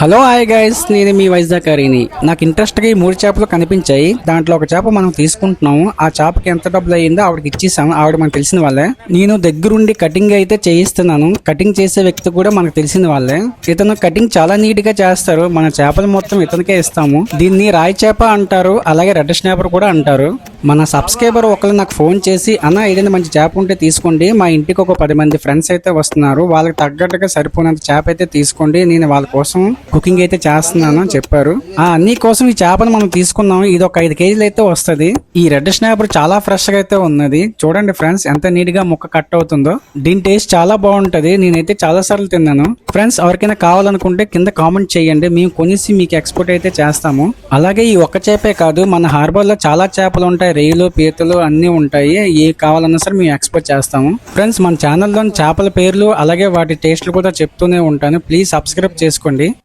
Hello hi guys, నేను మీ వైజాగ్ని. నాకు ఇంట్రెస్ట్గా ఈ 3 చేపలు కనిపించాయి. దాంట్లో ఒక చేప మనం తీసుకుంటున్నాము. ఆ చేపకి ఎంత డబ్బులు అయ్యిందో ఆవిడకి ఇచ్చేసాము. ఆవిడ మనకు తెలిసిన వాళ్ళే. నేను దగ్గరుండి కటింగ్ అయితే చేయిస్తున్నాను. కటింగ్ చేసే వ్యక్తి కూడా మనకు తెలిసిన వాళ్ళే. ఇతను కటింగ్ చాలా నీట్ గా చేస్తారు. మన చేపలు మొత్తం ఇతనికే ఇస్తాము. దీన్ని రాయి చేప అంటారు, అలాగే రెడ్ స్నాపర్ కూడా అంటారు. మన సబ్స్క్రైబర్ ఒకరు నాకు ఫోన్ చేసి, అన్న ఏదైనా మంచి చేప ఉంటే తీసుకోండి, మా ఇంటికి ఒక 10 మంది ఫ్రెండ్స్ అయితే వస్తున్నారు, వాళ్ళకి తగ్గట్టుగా సరిపోయినంత చేప అయితే తీసుకోండి, నేను వాళ్ళ కోసం కుకింగ్ అయితే చేస్తున్నాను అని చెప్పారు. అన్ని కోసం ఈ చేపను మనం తీసుకున్నాము. ఇది ఒక 5 కేజీలు అయితే వస్తుంది. ఈ రెడ్ స్నాపర్ చాలా ఫ్రెష్ గా అయితే ఉన్నది. చూడండి ఫ్రెండ్స్, ఎంత నీట్ గా ముక్క కట్ అవుతుందో. దీని టేస్ట్ చాలా బాగుంటది. నేనైతే చాలా సార్లు తిన్నాను. ఫ్రెండ్స్, ఎవరికైనా కావాలనుకుంటే కింద కామెంట్ చేయండి, మేము కొనేసి మీకు ఎక్స్పోర్ట్ అయితే చేస్తాము. అలాగే ఈ ఒక్క చేపే కాదు, మన హార్బర్ లో చాలా చేపలు ఉంటాయి, రొయ్యలు, పీతలు అన్ని ఉంటాయి. ఏ కావాలన్నా సరే మేము ఎక్స్పోర్ట్ చేస్తాము. ఫ్రెండ్స్, మన ఛానల్లో చేపల పేర్లు అలాగే వాటి టేస్ట్లు కూడా చెప్తూనే ఉంటాను. ప్లీజ్ సబ్స్క్రైబ్ చేసుకోండి.